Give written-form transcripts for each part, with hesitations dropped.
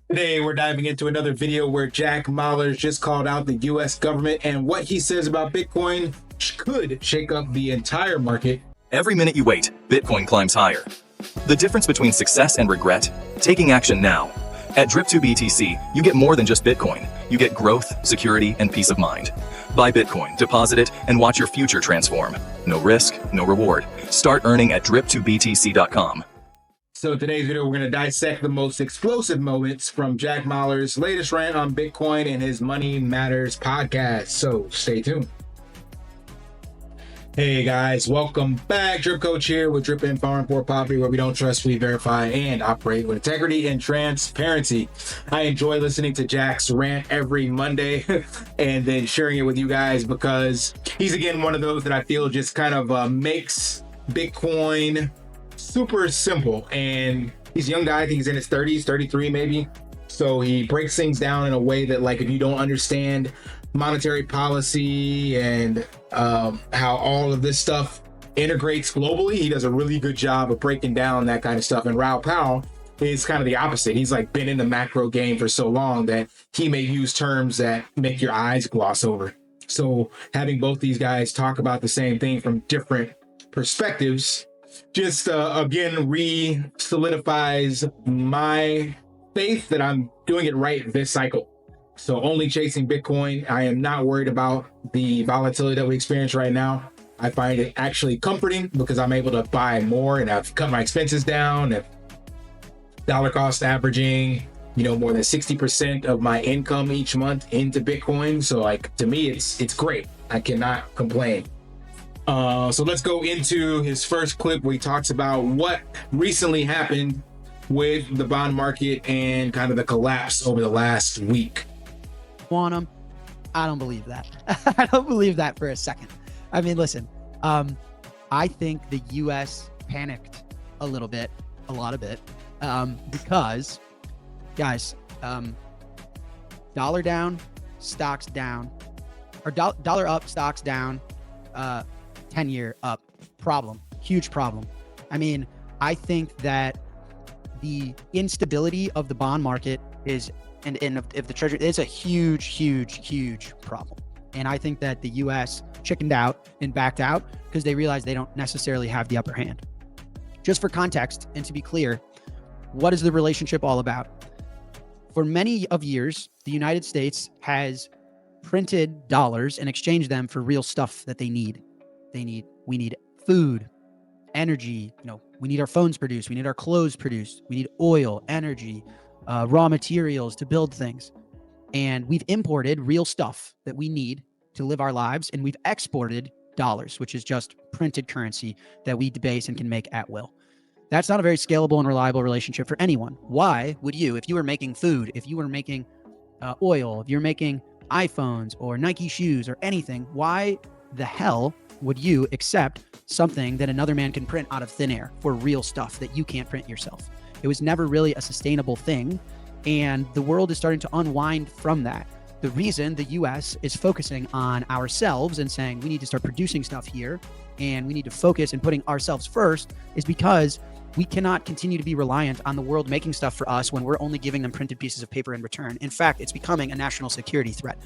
Today, we're diving into another video where Jack Mallers just called out the US government, and what he says about Bitcoin could shake up the entire market. Every minute you wait, Bitcoin climbs higher. The difference between success and regret? Taking action now. At Drip2BTC, you get more than just Bitcoin. You get growth, security, and peace of mind. Buy Bitcoin, deposit it, and watch your future transform. No risk, no reward. Start earning at Drip2BTC.com. So today's video, we're going to dissect the most explosive moments from Jack Mallers' latest rant on Bitcoin and his Money Matters podcast. So stay tuned. Hey guys, welcome back. Drip Coach here with Drip Info and Report Poverty, where we don't trust, we verify, and operate with integrity and transparency. I enjoy listening to Jack's rant every Monday and then sharing it with you guys because he's again one of those that I feel just kind of makes Bitcoin super simple. And he's a young guy, I think he's in his 30s, 33 maybe. So he breaks things down in a way that, like, if you don't understand monetary policy and how all of this stuff integrates globally, he does a really good job of breaking down that kind of stuff. And Raoul Pal is kind of the opposite. He's like been in the macro game for so long that he may use terms that make your eyes gloss over. So having both these guys talk about the same thing from different perspectives just again re-solidifies my faith that I'm doing it right this cycle. So only chasing Bitcoin. I am not worried about the volatility that we experience right now. I find it actually comforting because I'm able to buy more and I've cut my expenses down and dollar cost averaging, more than 60% of my income each month into Bitcoin. So like, to me, it's great. I cannot complain. So let's go into his first clip where he talks about what recently happened with the bond market and kind of the collapse over the last week. Quantum, I don't believe that. I don't believe that for a second. I mean, listen, I think the US panicked a lot of it, because guys, dollar down, stocks down, or dollar up, stocks down, 10-year up, huge problem. I mean, I think that the instability of the bond market is, and if the Treasury, it's a huge problem. And I think that the US chickened out and backed out because they realized they don't necessarily have the upper hand. Just for context and to be clear, what is the relationship all about? For many of years, the United States has printed dollars and exchanged them for real stuff that they need. We need food, energy, we need our phones produced, we need our clothes produced, we need oil, energy, raw materials to build things. And we've imported real stuff that we need to live our lives, and we've exported dollars, which is just printed currency that we debase and can make at will. That's not a very scalable and reliable relationship for anyone. Why would you, if you were making food, if you were making oil, if you're making iPhones or Nike shoes or anything, why the hell would you accept something that another man can print out of thin air for real stuff that you can't print yourself? It was never really a sustainable thing, and the world is starting to unwind from that. The reason the US is focusing on ourselves and saying we need to start producing stuff here and we need to focus and putting ourselves first is because we cannot continue to be reliant on the world making stuff for us when we're only giving them printed pieces of paper in return. In fact, it's becoming a national security threat.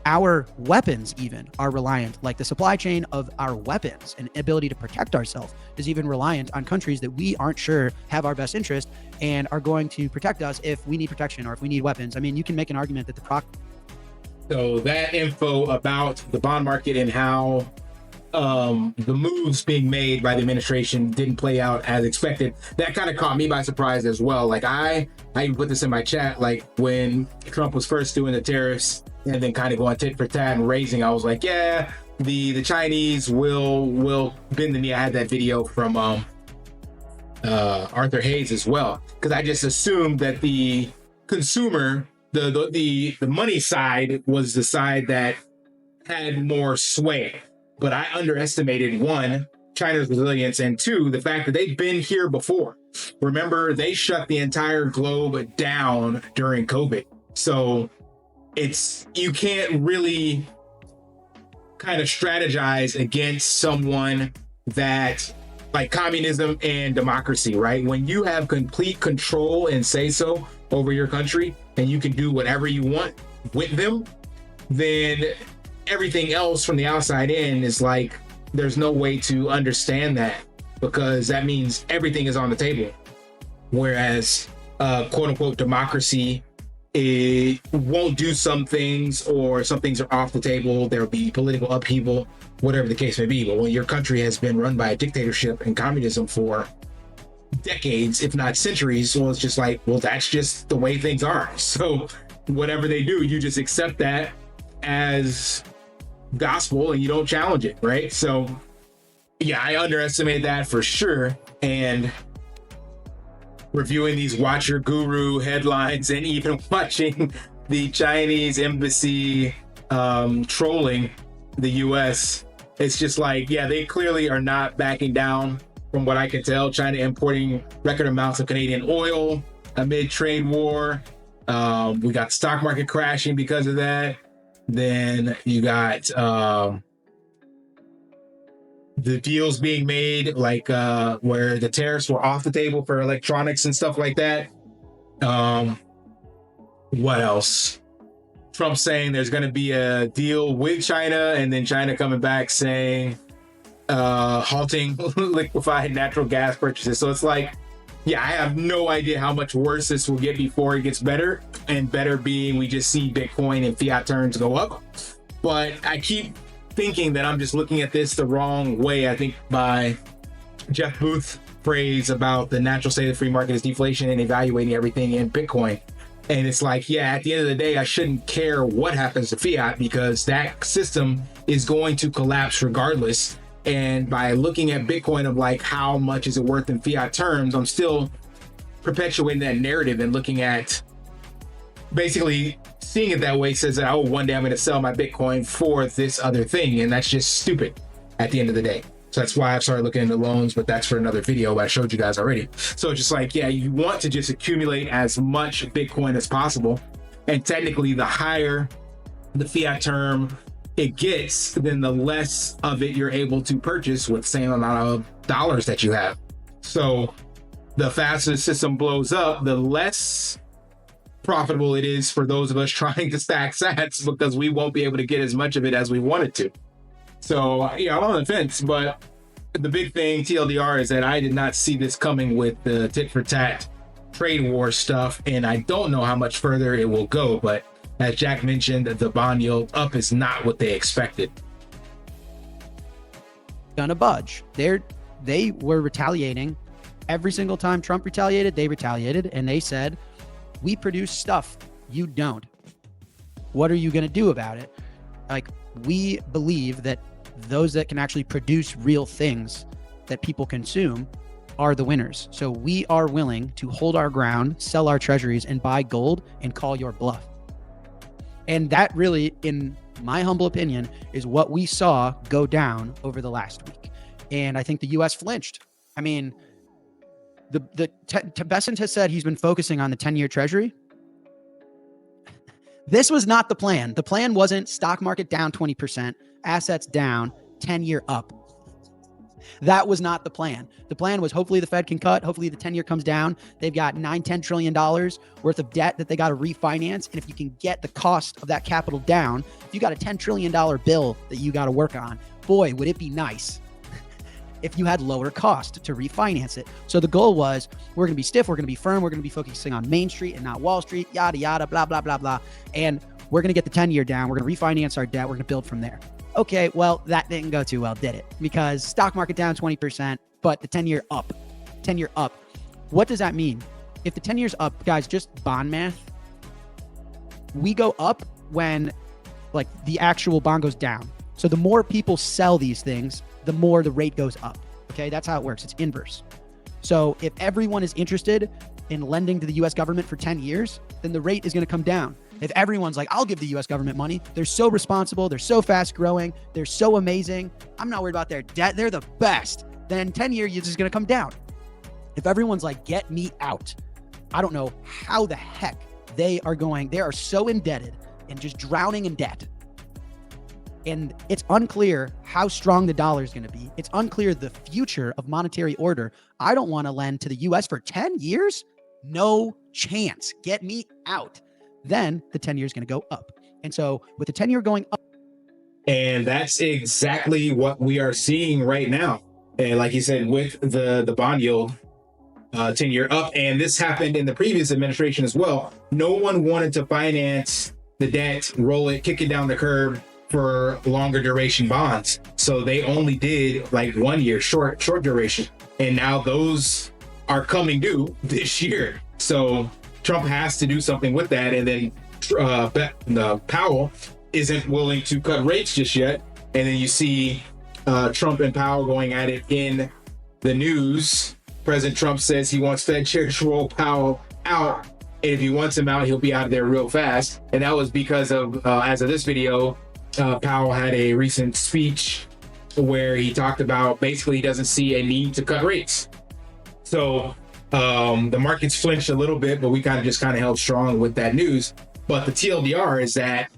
Our weapons even are reliant, like the supply chain of our weapons and ability to protect ourselves is even reliant on countries that we aren't sure have our best interest and are going to protect us if we need protection or if we need weapons. I mean, you can make an argument that So that info about the bond market and how the moves being made by the administration didn't play out as expected, that kind of caught me by surprise as well. Like I even put this in my chat, like when Trump was first doing the tariffs and then kind of going tit for tat and raising, I was like, yeah, the Chinese will bend the knee. I had that video from Arthur Hayes as well, because I just assumed that the consumer, the money side was the side that had more sway. But I underestimated, one, China's resilience, and two, the fact that they've been here before. Remember, they shut the entire globe down during COVID. So you can't really kind of strategize against someone that, like communism and democracy, right? When you have complete control and say so over your country and you can do whatever you want with them, then everything else from the outside in is like, there's no way to understand that, because that means everything is on the table. Whereas quote unquote democracy, it won't do some things, or some things are off the table. There'll be political upheaval, whatever the case may be. But when your country has been run by a dictatorship and communism for decades, if not centuries, well, it's just like, well, that's just the way things are. So whatever they do, you just accept that as gospel and you don't challenge it, right? So yeah, I underestimated that for sure. And reviewing these Watch Your Guru headlines and even watching the Chinese embassy trolling the US, it's just like, yeah, they clearly are not backing down from what I can tell. China importing record amounts of Canadian oil amid trade war. We got stock market crashing because of that. Then you got the deals being made, like where the tariffs were off the table for electronics and stuff like that. What else? Trump saying there's going to be a deal with China, and then China coming back saying halting liquefied natural gas purchases. So it's like, yeah, I have no idea how much worse this will get before it gets better, and better being we just see Bitcoin and fiat terms go up. But I keep thinking that I'm just looking at this the wrong way. I think by Jeff Booth's phrase about the natural state of the free market is deflation and evaluating everything in Bitcoin. And it's like, yeah, at the end of the day, I shouldn't care what happens to fiat, because that system is going to collapse regardless. And by looking at Bitcoin of like, how much is it worth in fiat terms, I'm still perpetuating that narrative and looking at basically seeing it that way says that, oh, one day I'm going to sell my Bitcoin for this other thing. And that's just stupid at the end of the day. So that's why I've started looking into loans, but that's for another video I showed you guys already. So it's just like, yeah, you want to just accumulate as much Bitcoin as possible. And technically, the higher the fiat term it gets, then the less of it you're able to purchase with the same amount of dollars that you have. So the faster the system blows up, the less profitable it is for those of us trying to stack sats, because we won't be able to get as much of it as we wanted to. So yeah, I'm on the fence, but the big thing, TLDR, is that I did not see this coming with the tit for tat trade war stuff, and I don't know how much further it will go. But as Jack mentioned, the bond yield up is not what they expected. Gonna budge. They were retaliating every single time Trump retaliated. They retaliated, and they said, "We produce stuff, you don't. What are you gonna do about it?" Like, we believe that those that can actually produce real things that people consume are the winners. So we are willing to hold our ground, sell our treasuries, and buy gold and call your bluff. And that really, in my humble opinion, is what we saw go down over the last week. And I think the US flinched. I mean, Bessent has said he's been focusing on the 10-year treasury. This was not the plan. The plan wasn't stock market down 20%, assets down, 10-year up. That was not the plan. The plan was hopefully the Fed can cut. Hopefully the 10-year comes down. They've got $9-10 trillion worth of debt that they got to refinance. And if you can get the cost of that capital down, if you got a $10 trillion bill that you got to work on, boy, would it be nice if you had lower cost to refinance it. So the goal was, we're going to be stiff, we're going to be firm, we're going to be focusing on Main Street and not Wall Street, yada, yada, blah, blah, blah, blah. And we're going to get the 10-year down. We're going to refinance our debt. We're going to build from there. Okay, well, that didn't go too well, did it? Because stock market down 20%, but the 10-year up. 10-year up. What does that mean? If the 10 years up, guys, just bond math, we go up when like the actual bond goes down. So the more people sell these things, the more the rate goes up. Okay, that's how it works. It's inverse. So if everyone is interested in lending to the US government for 10 years, then the rate is going to come down. If everyone's like, I'll give the US government money, they're so responsible, they're so fast growing, they're so amazing, I'm not worried about their debt, they're the best, then 10 years is going to come down. If everyone's like, get me out, I don't know how the heck they are so indebted and just drowning in debt. And it's unclear how strong the dollar is going to be. It's unclear the future of monetary order. I don't want to lend to the US for 10 years. No chance. Get me out. Then the 10-year is going to go up. And so with the 10-year going up. And that's exactly what we are seeing right now. And like you said, with the bond yield 10-year up, and this happened in the previous administration as well. No one wanted to finance the debt, roll it, kick it down the curve for longer duration bonds. So they only did like 1 year short duration. And now those are coming due this year. So Trump has to do something with that. And then Powell isn't willing to cut rates just yet. And then you see Trump and Powell going at it in the news. President Trump says he wants Fed Chair Jerome Powell out. And if he wants him out, he'll be out of there real fast. And that was because of, as of this video, Powell had a recent speech where he talked about basically he doesn't see a need to cut rates. So the markets flinched a little bit, but we kind of held strong with that news. But the TLDR is that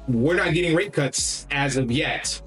we're not getting rate cuts as of yet.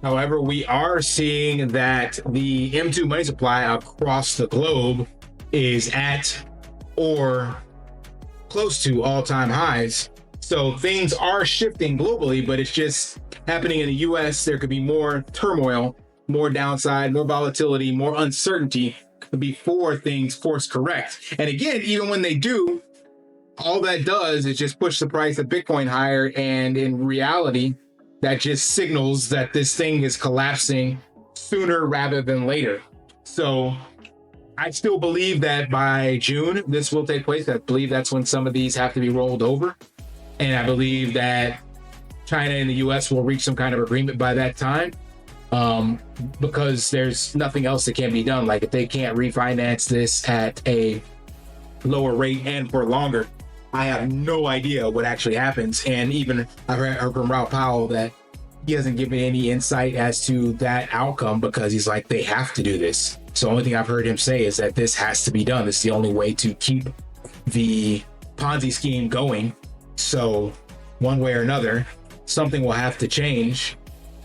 However, we are seeing that the M2 money supply across the globe is at or close to all-time highs. So things are shifting globally, but it's just happening in the US. There could be more turmoil, more downside, more volatility, more uncertainty before things course correct. And again, even when they do, all that does is just push the price of Bitcoin higher. And in reality, that just signals that this thing is collapsing sooner rather than later. So I still believe that by June, this will take place. I believe that's when some of these have to be rolled over. And I believe that China and the US will reach some kind of agreement by that time, because there's nothing else that can be done. Like if they can't refinance this at a lower rate and for longer, I have no idea what actually happens. And even I've heard from Ralph Powell that he hasn't given any insight as to that outcome, because he's like, they have to do this. So the only thing I've heard him say is that this has to be done. It's the only way to keep the Ponzi scheme going. So one way or another, something will have to change.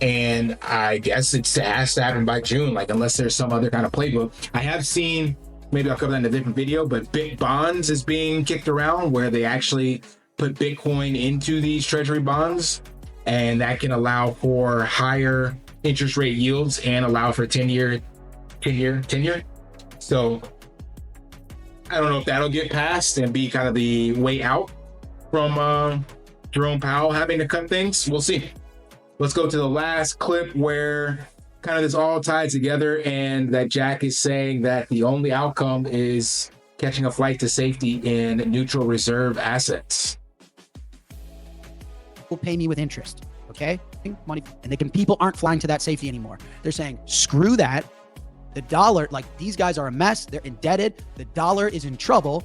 And I guess it has to happen by June, like unless there's some other kind of playbook. I have seen, maybe I'll cover that in a different video, but Bit Bonds is being kicked around, where they actually put Bitcoin into these treasury bonds, and that can allow for higher interest rate yields and allow for 10-year. So I don't know if that'll get passed and be kind of the way out from Jerome Powell having to cut things. We'll see. Let's go to the last clip where kind of this all ties together, and that Jack is saying that the only outcome is catching a flight to safety in neutral reserve assets. Will pay me with interest, okay? Money, and people aren't flying to that safety anymore. They're saying, screw that. The dollar, like these guys are a mess. They're indebted. The dollar is in trouble.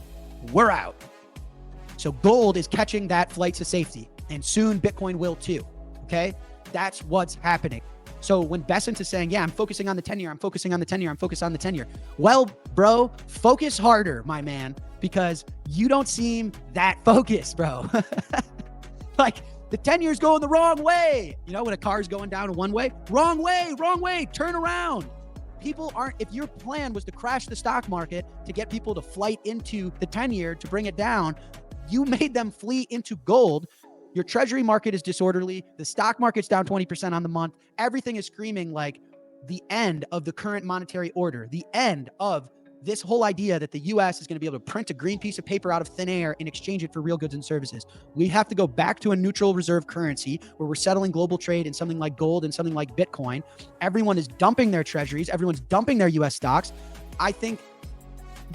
We're out. So gold is catching that flight to safety, and soon Bitcoin will too, okay? That's what's happening. So when Bessent is saying, yeah, I'm focusing on the 10-year, I'm focusing on the 10-year, I'm focused on the 10-year. Well, bro, focus harder, my man, because you don't seem that focused, bro. Like the 10-year is going the wrong way. You know, when a car is going down one way, wrong way, turn around. People aren't, if your plan was to crash the stock market to get people to flight into the 10-year to bring it down, you made them flee into gold. Your treasury market is disorderly. The stock market's down 20% on the month. Everything is screaming like the end of the current monetary order, the end of this whole idea that the US is going to be able to print a green piece of paper out of thin air and exchange it for real goods and services. We have to go back to a neutral reserve currency where we're settling global trade in something like gold and something like Bitcoin. Everyone is dumping their treasuries. Everyone's dumping their US stocks. I think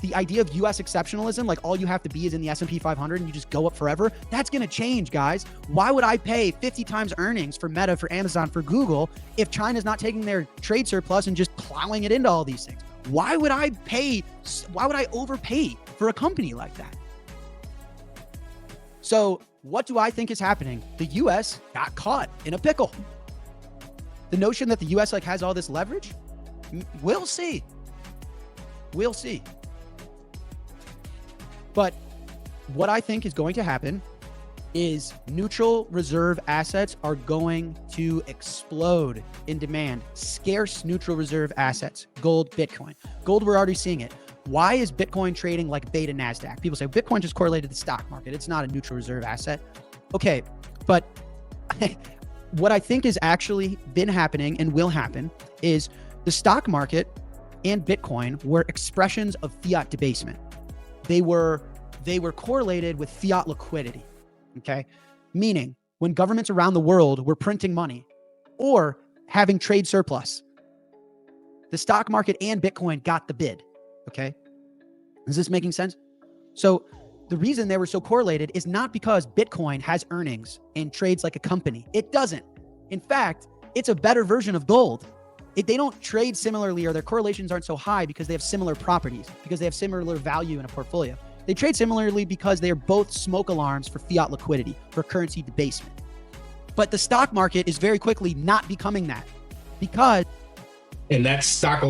the idea of US exceptionalism, like all you have to be is in the S&P 500 and you just go up forever, that's going to change, guys. Why would I pay 50 times earnings for Meta, for Amazon, for Google if China's not taking their trade surplus and just plowing it into all these things? Why would I overpay for a company like that? So what do I think is happening? The US got caught in a pickle. The notion that the US has all this leverage, we'll see. We'll see. But what I think is going to happen is neutral reserve assets are going to explode in demand. Scarce neutral reserve assets, gold, Bitcoin. Gold, we're already seeing it. Why is Bitcoin trading like beta NASDAQ? People say Bitcoin just correlated to the stock market. It's not a neutral reserve asset. Okay, but what I think has actually been happening and will happen is the stock market and Bitcoin were expressions of fiat debasement. They were correlated with fiat liquidity, okay? Meaning when governments around the world were printing money or having trade surplus, the stock market and Bitcoin got the bid, okay? Is this making sense? So the reason they were so correlated is not because Bitcoin has earnings and trades like a company. It doesn't. In fact, it's a better version of gold. They don't trade similarly, or their correlations aren't so high because they have similar properties, because they have similar value in a portfolio. They trade similarly because they are both smoke alarms for fiat liquidity, for currency debasement. But the stock market is very quickly not becoming that because... And that smoke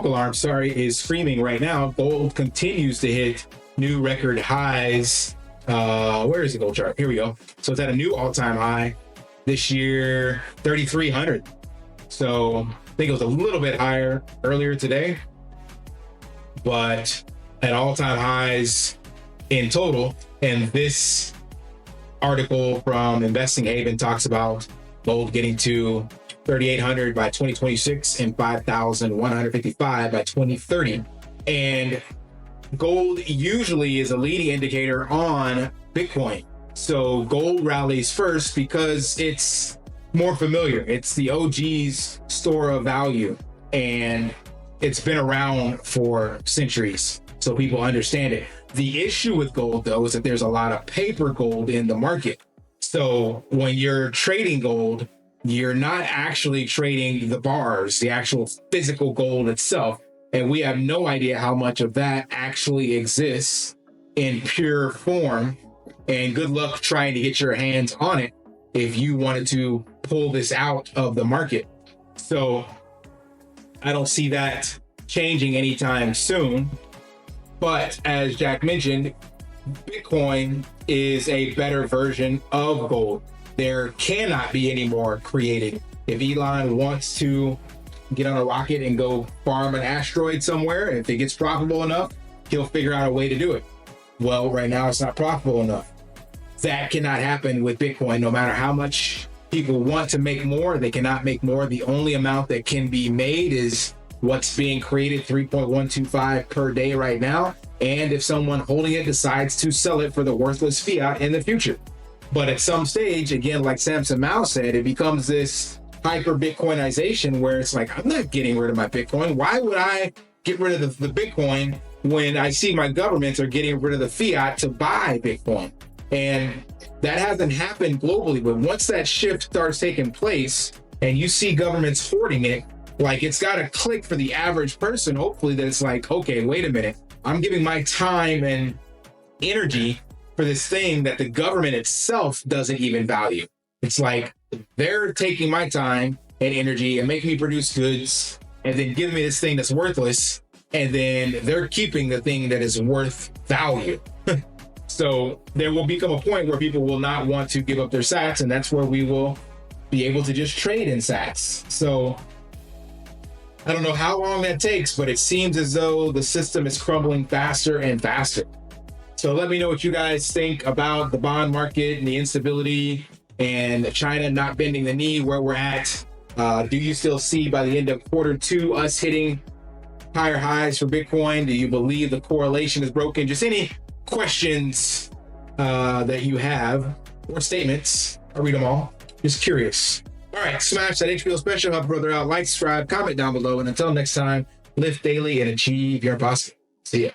alarm, is screaming right now. Gold continues to hit new record highs. Where is the gold chart? Here we go. So it's at a new all-time high this year, 3,300. So I think it was a little bit higher earlier today, but at all-time highs in total. And this article from Investing Haven talks about gold getting to 3,800 by 2026 and 5,155 by 2030. And gold usually is a leading indicator on Bitcoin. So gold rallies first because it's more familiar. It's the OG's store of value, and it's been around for centuries, so people understand it. The issue with gold, though, is that there's a lot of paper gold in the market. So when you're trading gold, you're not actually trading the bars, the actual physical gold itself. And we have no idea how much of that actually exists in pure form. And good luck trying to get your hands on it if you wanted to pull this out of the market. So I don't see that changing anytime soon. But as Jack mentioned, Bitcoin is a better version of gold. There cannot be any more created. If Elon wants to get on a rocket and go farm an asteroid somewhere, if it gets profitable enough, he'll figure out a way to do it. Well, right now it's not profitable enough. That cannot happen with Bitcoin. No matter how much people want to make more, they cannot make more. The only amount that can be made is what's being created, 3.125 per day right now. And if someone holding it decides to sell it for the worthless fiat in the future. But at some stage, again, like Samson Mao said, it becomes this hyper-Bitcoinization where it's like, I'm not getting rid of my Bitcoin. Why would I get rid of the Bitcoin when I see my governments are getting rid of the fiat to buy Bitcoin? And that hasn't happened globally. But once that shift starts taking place and you see governments hoarding it, like it's got to click for the average person, hopefully, that it's like, okay, wait a minute. I'm giving my time and energy for this thing that the government itself doesn't even value. It's like they're taking my time and energy and making me produce goods and then giving me this thing that's worthless. And then they're keeping the thing that is worth value. So there will become a point where people will not want to give up their sats, and that's where we will be able to just trade in sats. So I don't know how long that takes, but it seems as though the system is crumbling faster and faster. So let me know what you guys think about the bond market and the instability and China not bending the knee, where we're at. Do you still see by the end of Q2 us hitting higher highs for Bitcoin? Do you believe the correlation is broken? Just any questions that you have or statements. I read them all. Just curious. All right, smash that HBO special, help a brother out, like, subscribe, comment down below, and until next time, live daily and achieve your impossible. See ya.